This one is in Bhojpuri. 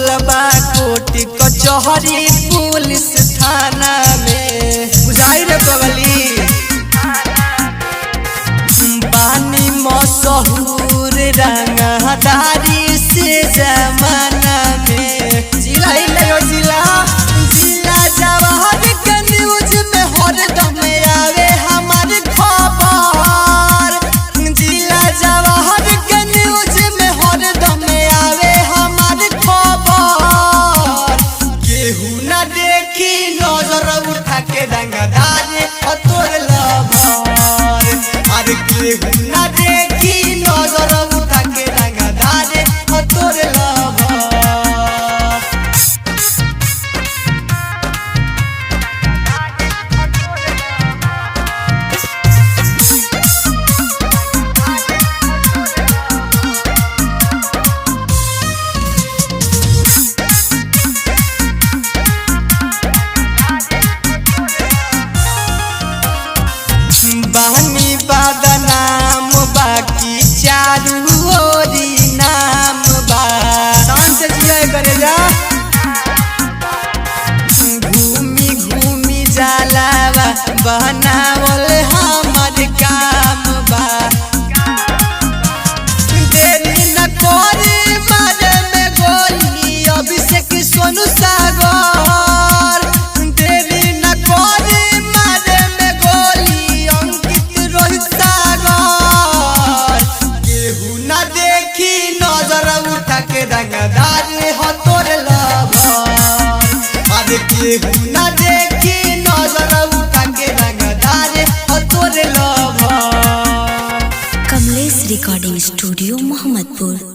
लागल बा कोर्ट कचहरी पुलिस थाना में बुझाई रे बगली बानी मशहूर रंगदारी से जमाना में जिला जवाहर के न्यूज में हरदम आवे हमार खबर। जिला जवाहर के न्यूज में हरदम आवे हमार खबर। केहू न देखी नजर उठा के रंगदार तोर लवर। अरे केहू न देखी नजर उठा के रंगदार तोर लवर। बहनी बदनाम बाकी चारू ओरी नाम बा से जिया करे जा घूमी घूमी जाला बनावल हमर काम बा। देरी न करे मारे में गोली अभिषेक सोनू सागर। देरी न करे मारे में गोली अंकित रोहित सागर। केहू न देखी नजर उठा के रंगदार हो तोर लवर। अरे केहू न देखी नजर उठा के रंगदार हो तोर lover. Kamlesh recording studio Mohammadpur.